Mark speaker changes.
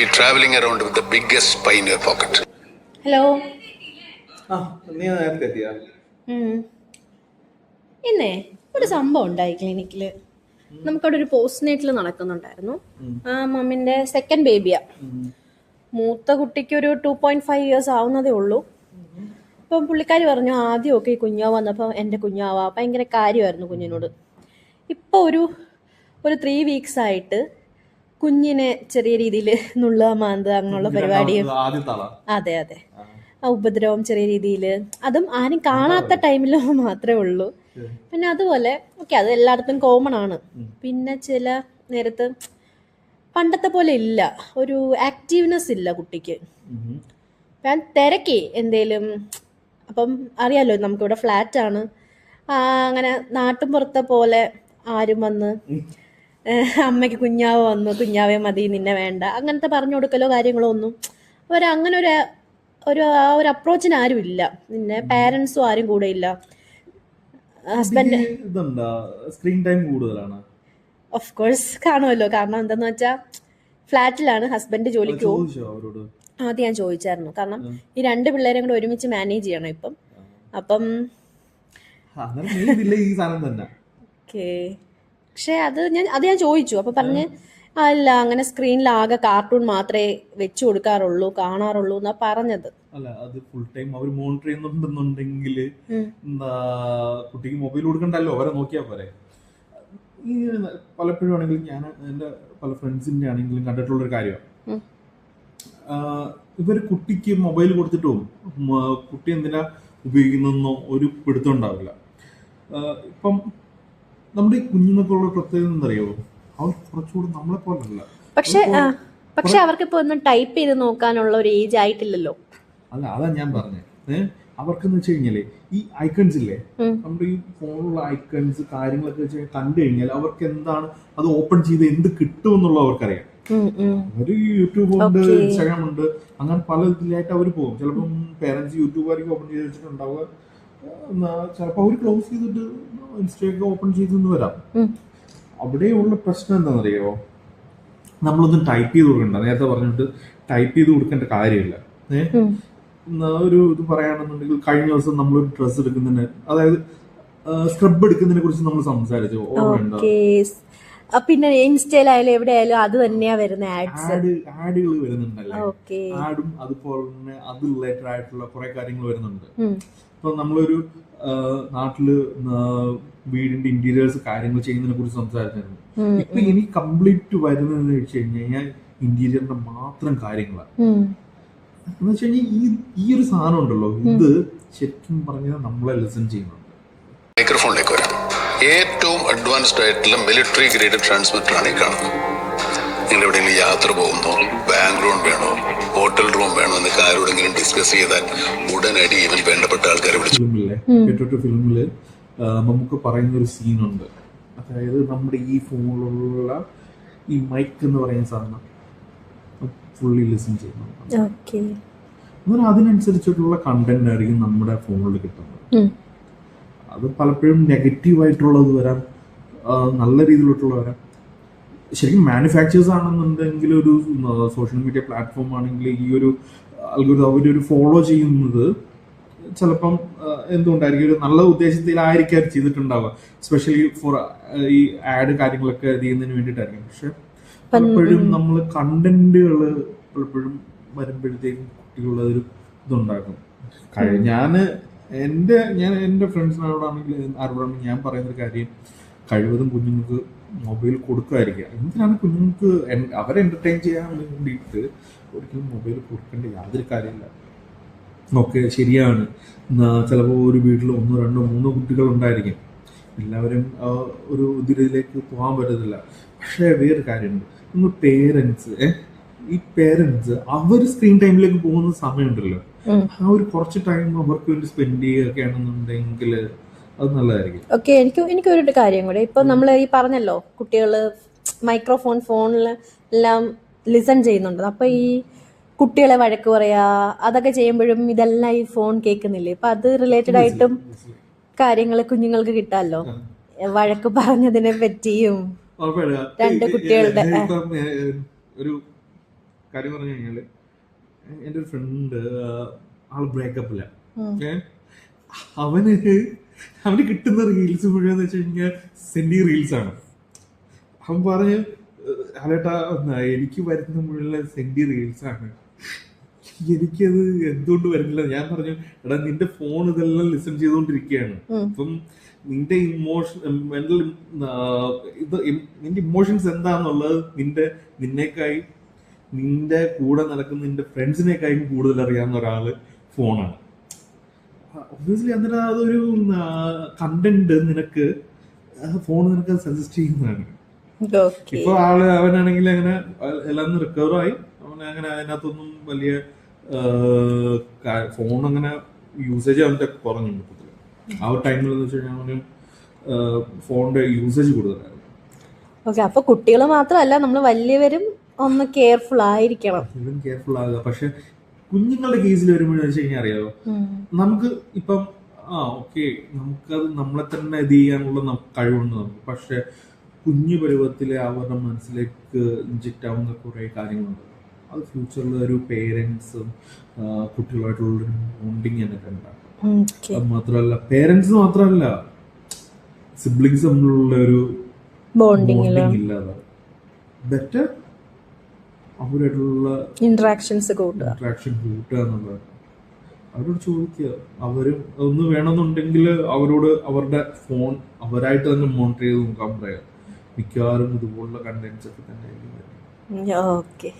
Speaker 1: be traveling around with the biggest spy in your pocket.
Speaker 2: Hello.
Speaker 3: നീ നേരത്തെ എത്തിയാ?
Speaker 2: ഇന്നേ ഒരു സംഭവം ഉണ്ടായി ക്ലിനിക്കിൽ. നമുക്കവിടെ ഒരു പോസ്റ്റ് നേറ്റിൽ നടക്കുന്നുണ്ടായിരുന്നു. മമ്മിന്റെ സെക്കൻഡ് ബേബിയാ. മൂത്ത കുട്ടിക്ക് ഒരു 2.5 years ആവുന്നതേ ഉള്ളൂ. അപ്പം പുള്ളിക്കാരി പറഞ്ഞു ആദ്യമൊക്കെ ഈ കുഞ്ഞാവ് വന്നപ്പോൾ എൻ്റെ കുഞ്ഞാവാ ഭയങ്കര കാര്യമായിരുന്നു കുഞ്ഞിനോട്. ഇപ്പോൾ ഒരു 3 weeks ആയിട്ട് കുഞ്ഞിനെ ചെറിയ രീതിയിൽ നുള്ള മാന്ത് അങ്ങനെയുള്ള പരിപാടിയും. അതെ അതെ, ആ ഉപദ്രവം ചെറിയ രീതിയിൽ, അതും ആരും കാണാത്ത ടൈമിൽ മാത്രമേ ഉള്ളൂ. പിന്നെ അതുപോലെ ഓക്കെ, അത് എല്ലായിടത്തും കോമൺ ആണ്. പിന്നെ ചില നേരത്ത് പണ്ടത്തെ പോലെ ഇല്ല, ഒരു ആക്റ്റീവ്നെസ് ഇല്ല കുട്ടിക്ക്. ഞാൻ തിരക്കി എന്തേലും, അപ്പം അറിയാലോ നമുക്കിവിടെ ഫ്ലാറ്റാണ്, അങ്ങനെ നാട്ടും പുറത്തെ പോലെ ആരും വന്ന് അമ്മയ്ക്ക് കുഞ്ഞാവ് വന്നു, കുഞ്ഞാവേ മതി നിന്നെ വേണ്ട അങ്ങനത്തെ പറഞ്ഞു കൊടുക്കലോ കാര്യങ്ങളോ ഒന്നും അങ്ങനെ ഒരു അപ്രോച്ചിന് ആരും ഇല്ല. പിന്നെ പാരന്റ്സും ആരും കൂടെ ഇല്ല. ഹസ്ബൻഡ്
Speaker 3: സ്ക്രീൻ ടൈം കൂടുതലാണ്.
Speaker 2: ഓഫ് കോഴ്സ് കാണുമല്ലോ, കാരണം എന്താന്ന് വെച്ചാൽ ഫ്ലാറ്റിലാണ്, ഹസ്ബൻഡ് ജോലിക്ക് പോകും. ആദ്യം ഞാൻ ചോദിച്ചായിരുന്നു, കാരണം ഈ 2 പിള്ളേരും കൂടെ ഒരുമിച്ച് മാനേജ് ചെയ്യണം ഇപ്പം. അപ്പം ഓക്കെ, പക്ഷെ അത് ഞാൻ ചോദിച്ചു. അപ്പൊ പറഞ്ഞ് അല്ല, അങ്ങനെ സ്ക്രീനിൽ ആകെ കാർട്ടൂൺ മാത്രമേ വെച്ചു കൊടുക്കാറുള്ളൂ, കാണാറുള്ളൂ എന്നാ പറഞ്ഞത്.
Speaker 3: അല്ല, അത് ഫുൾ ടൈം അവർ മോണിറ്റർ ചെയ്യുന്നുണ്ടെന്നുണ്ടെങ്കിൽ കുട്ടിക്ക് മൊബൈൽ കൊടുക്കണ്ടല്ലോ, അവരെ നോക്കിയാൽ പോരെ. ഈ പലപ്പോഴും ആണെങ്കിലും ഞാൻ എൻ്റെ പല ഫ്രണ്ട്സിൻ്റെ ആണെങ്കിലും കണ്ടിട്ടുള്ളൊരു കാര്യമാണ്, ഇവർ കുട്ടിക്ക് മൊബൈൽ കൊടുത്തിട്ട് പോകും. കുട്ടി എന്തിനാ ഉപയോഗിക്കുന്നതെന്നോ ഒരു പിടുത്തം ഉണ്ടാവില്ല. ഇപ്പം നമ്മുടെ ഈ കുഞ്ഞുങ്ങൾക്കുള്ള പ്രത്യേകത എന്തറിയോ, അവർ കുറച്ചുകൂടി നമ്മളെ പോലല്ല.
Speaker 2: പക്ഷെ അവർക്ക് ഇപ്പൊ ഒന്നും ടൈപ്പ് ചെയ്ത് നോക്കാനുള്ള ഒരു ഏജ് ആയിട്ടില്ലല്ലോ.
Speaker 3: അല്ല, അതാ ഞാൻ പറഞ്ഞത്. അവർക്കെന്ന് വെച്ച് കഴിഞ്ഞാല് ഈ ഐക്കൺസ് ഇല്ലേ, നമ്മുടെ ഈ ഫോണിലുള്ള ഐക്കൺസ് കാര്യങ്ങളൊക്കെ വെച്ച് കണ്ടു കഴിഞ്ഞാൽ അവർക്ക് എന്താണ് അത് ഓപ്പൺ ചെയ്ത് എന്ത് കിട്ടും എന്നുള്ള അവർക്കറിയാം. അവര് യൂട്യൂബ് ഉണ്ട്, ഇൻസ്റ്റാഗ്രാം ഉണ്ട്, അങ്ങനെ പല ഇതിലായിട്ട് അവർ പോകും. ചിലപ്പം പേരൻസ് യൂട്യൂബ് ആയിരിക്കും ഓപ്പൺ ചെയ്ത് വെച്ചിട്ടുണ്ടാവുക, ചിലപ്പോൾ അവർ ക്ലോസ് ചെയ്തിട്ട് ഇൻസ്റ്റയൊക്കെ ഓപ്പൺ ചെയ്തെന്ന് വരാം. അവിടെയുള്ള പ്രശ്നം എന്താണെന്നറിയോ, നമ്മളൊന്നും ടൈപ്പ് ചെയ്ത് കൊടുക്കണ്ട. നേരത്തെ പറഞ്ഞിട്ട് ടൈപ്പ് ചെയ്ത് കൊടുക്കേണ്ട കാര്യമില്ല. ഒരു ഇത് പറയുകയാണെന്നുണ്ടെങ്കിൽ കഴിഞ്ഞ ദിവസം നമ്മളൊരു ഡ്രസ്സ് എടുക്കുന്നതിന്, അതായത് സ്ക്രബ് എടുക്കുന്നതിനെ കുറിച്ച് നമ്മൾ സംസാരിച്ചു, ഓർമ്മയുണ്ടോ?
Speaker 2: പിന്നെ ഇൻസ്റ്റയിലായാലും എവിടെയായാലും അത് തന്നെയാ വരുന്ന
Speaker 3: ആഡുകൾ വരുന്നുണ്ടല്ലേ, ആഡും അതുപോലെ തന്നെ അത് റിലേറ്റഡ് ആയിട്ടുള്ള കുറെ കാര്യങ്ങൾ വരുന്നുണ്ട്. ഇപ്പൊ നമ്മളൊരു നാട്ടില് വീടിന്റെ ഇന്റീരിയേഴ്സ് കാര്യങ്ങൾ ചെയ്യുന്നതിനെ കുറിച്ച് സംസാരിച്ചിരുന്നു. ഇപ്പൊ ഇനി കംപ്ലീറ്റ് വരുന്നതെന്ന് വെച്ച് കഴിഞ്ഞാൽ ഇന്റീരിയറിന്റെ മാത്രം കാര്യങ്ങളാണ്. എന്ന് വെച്ച് കഴിഞ്ഞാൽ ഈ ഒരു സാധനം ഉണ്ടല്ലോ, ഇത് ശരിക്കും പറഞ്ഞാൽ നമ്മളെ ലിസൺ ചെയ്യുന്നുണ്ട്.
Speaker 1: മൈക്രോഫോണിലേക്ക് വരാം. ഏറ്റവും അഡ്വാൻസ്ഡ് ആയിട്ടുള്ള മിലിറ്ററി ഗ്രേഡ് ട്രാൻസ്മിറ്റർ ആണ് ഈ കാണുന്നത്. നിങ്ങൾ എവിടെയെങ്കിലും യാത്ര പോകുന്നോ, ബാക്ക്ഗ്രൗണ്ട് വേണോ, ഹോട്ടൽ റൂം വേണോ എന്നൊക്കെ ആരോടെങ്കിലും ഡിസ്കസ് ചെയ്താൽ ഉടനടി ഇവൻ വേണ്ടപ്പെട്ട ആൾക്കാരെ വിളിച്ചു.
Speaker 3: ഫിലിമില് നമുക്ക് പറയുന്ന ഒരു സീനുണ്ട്, അതായത് നമ്മുടെ ഈ ഫോണിലുള്ള ഈ മൈക്ക് എന്ന് പറയുന്ന സാധനം ഫുള്ളി ലിസൺ ചെയ്യുന്നുണ്ട്. അങ്ങനെ അതിനനുസരിച്ചിട്ടുള്ള കണ്ടന്റ് ആയിരിക്കും നമ്മുടെ ഫോണിൽ കിട്ടുന്നത്. അത് പലപ്പോഴും നെഗറ്റീവായിട്ടുള്ളത് വരാം, നല്ല രീതിയിലോട്ടുള്ള വരാം. ശരിക്കും മാനുഫാക്ചേഴ്സ് ആണെന്നുണ്ടെങ്കിൽ, ഒരു സോഷ്യൽ മീഡിയ പ്ലാറ്റ്ഫോം ആണെങ്കിൽ ഈ ഒരു അൽഗോരിതം അവരൊരു ഫോളോ ചെയ്യുന്നത് ചിലപ്പം എന്തുകൊണ്ടായിരിക്കും, ഒരു നല്ല ഉദ്ദേശത്തിലായിരിക്കും ചെയ്തിട്ടുണ്ടാവുക, സ്പെഷ്യലി ഫോർ ഈ ആഡ് കാര്യങ്ങളൊക്കെ ചെയ്യുന്നതിന് വേണ്ടിയിട്ടായിരിക്കും. പക്ഷെ പലപ്പോഴും നമ്മൾ കണ്ടന്റുകൾ പലപ്പോഴും വരുമ്പോഴത്തേക്കും കുട്ടികളൊരു ഇതുണ്ടാക്കും. ഞാൻ എൻ്റെ ഫ്രണ്ട്സിനോടാണെങ്കിൽ ആരോടാണെങ്കിൽ ഞാൻ പറയുന്നൊരു കാര്യം, കഴിവതും കുഞ്ഞുങ്ങൾക്ക് മൊബൈൽ കൊടുക്കാതിരിക്കുക. എന്തിനാണ് കുഞ്ഞുങ്ങൾക്ക് അവരെ എൻ്റർടൈൻ ചെയ്യാൻ വേണ്ടിയിട്ട് ഒരിക്കലും മൊബൈൽ കൊടുക്കേണ്ട യാതൊരു കാര്യമില്ല. ഓക്കെ, ശരിയാണ്, ചിലപ്പോൾ ഒരു വീട്ടിൽ 1, 2, 3 കുട്ടികൾ ഉണ്ടായിരിക്കും, എല്ലാവരും ഒരു ഇതിലേക്ക് പോകാൻ പറ്റത്തില്ല. പക്ഷേ വേറൊരു കാര്യമുണ്ട്, നമ്മൾ ഈ പേരൻസ് അവർ സ്ക്രീൻ ടൈമിലേക്ക് പോകുന്ന സമയമുണ്ടല്ലോ, ആ ഒരു കുറച്ച് ടൈം അവർക്ക് വേണ്ടി സ്പെൻഡ് ചെയ്യുകയൊക്കെ ആണെന്നുണ്ടെങ്കിൽ അത് നല്ലതായിരിക്കും.
Speaker 2: ഓക്കെ, എനിക്കൊരു കാര്യം കൂടെ, ഇപ്പൊ നമ്മൾ ഈ പറഞ്ഞല്ലോ കുട്ടികള് ഫോണിൽ എല്ലാം ലിസൺ ചെയ്യുന്നുണ്ട്. അപ്പൊ ഈ കുട്ടികളെ വഴക്ക് പറയാ അതൊക്കെ ചെയ്യുമ്പോഴും ഇതെല്ലാം ഈ ഫോൺ കേൾക്കുന്നില്ലേ, ഇപ്പൊ അത് റിലേറ്റഡ് ആയിട്ടും കാര്യങ്ങൾ കുഞ്ഞുങ്ങൾക്ക് കിട്ടാമല്ലോ. വഴക്ക് പറഞ്ഞതിനെ പറ്റിയും 2 കുട്ടികളുടെ
Speaker 3: ഒരു കാര്യം പറഞ്ഞു കഴിഞ്ഞാല് എൻ്റെ ഒരു ഫ്രണ്ട് ആള് ബ്രേക്കപ്പില്ല. അവന് കിട്ടുന്ന റീൽസ് മുഴുവൻ വെച്ച് കഴിഞ്ഞാൽ സെൻഡി റീൽസ് ആണ്. അവൻ പറഞ്ഞ് അലേട്ടാ എനിക്ക് വരുന്ന മുഴുവൻ സെൻഡി റീൽസ് ആണ്, എനിക്കത് എന്തുകൊണ്ട് വരുന്നില്ല. ഞാൻ പറഞ്ഞു എടാ നിന്റെ ഫോൺ ഇതെല്ലാം ലിസൺ ചെയ്തുകൊണ്ടിരിക്കുകയാണ്, അപ്പം നിന്റെ മെന്റൽ നിന്റെ ഇമോഷൻസ് എന്താന്നുള്ളത് നിന്നേക്കായി നിന്റെ കൂടെ നടക്കുന്ന നിന്റെ ഫ്രണ്ട്സിനേക്കായും കൂടുതൽ അറിയാവുന്ന ഒരാള് ഫോണാണ്. ഒബ്വിയസ്ലി അന്നേരം അതൊരു കണ്ടന്റ് നിനക്ക് ഫോൺ നിനക്ക് സജസ്റ്റ് ചെയ്യുന്നതാണ്. ഇപ്പൊ അവനാണെങ്കിൽ അങ്ങനെ എല്ലാം റിക്കവർ ആയി, അവനങ്ങനെ അതിനകത്തൊന്നും വലിയ ഫോൺ അങ്ങനെ യൂസേജ് അവന്റെ കുറഞ്ഞു. ആ ഒരു ടൈമിൽ എന്ന് വെച്ച് കഴിഞ്ഞാൽ അവന് ഫോണിന്റെ യൂസേജ് കൂടുതലായിരുന്നു.
Speaker 2: ഓക്കെ, അപ്പൊ കുട്ടികൾ മാത്രമല്ല നമ്മൾ വലിയവരും ഒന്ന് കെയർഫുൾ ആയിരിക്കണം.
Speaker 3: കെയർഫുൾ ആകുക. പക്ഷെ കുഞ്ഞുങ്ങളുടെ കേസിൽ വരുമ്പോഴെന്ന് വെച്ച് കഴിഞ്ഞാൽ അറിയാമോ, നമുക്ക് ഇപ്പം ഓക്കെ നമുക്കത് നമ്മളെ തന്നെ ഇത് ചെയ്യാനുള്ള കഴിവുണ്ട് നമുക്ക്. പക്ഷെ കുഞ്ഞു പരുവത്തിലെ അവരുടെ മനസ്സിലേക്ക് ഇഞ്ചക്റ്റ് ആവുന്ന കുറെ കാര്യങ്ങളുണ്ട്. അത് ഫ്യൂച്ചറിൽ ഒരു പേരൻസും കുട്ടികളുമായിട്ടുള്ളൊരു ബോണ്ടിങ് തന്നെ ഉണ്ടാക്കും. അത് മാത്രമല്ല പേരൻസ് മാത്രമല്ല സിബ്ലിങ്സ് തമ്മിലുള്ള ഒരു ബോണ്ടിങ് ഇല്ലാതെ ബെറ്റർ അവരായിട്ടുള്ള
Speaker 2: ഇന്ററാക്ഷൻ കൂട്ടുക
Speaker 3: എന്നുള്ളത്. അവരോട് ചോദിക്കുക, അവരും ഒന്ന് വേണമെന്നുണ്ടെങ്കിൽ അവരോട് അവരുടെ ഫോൺ അവരായിട്ട് തന്നെ മോണിറ്റർ ചെയ്ത് നോക്കാൻ പറയാം. മിക്കവാറും ഇതുപോലുള്ള കണ്ടന്റ്സ് ഒക്കെ തന്നെ.
Speaker 2: ഓക്കെ.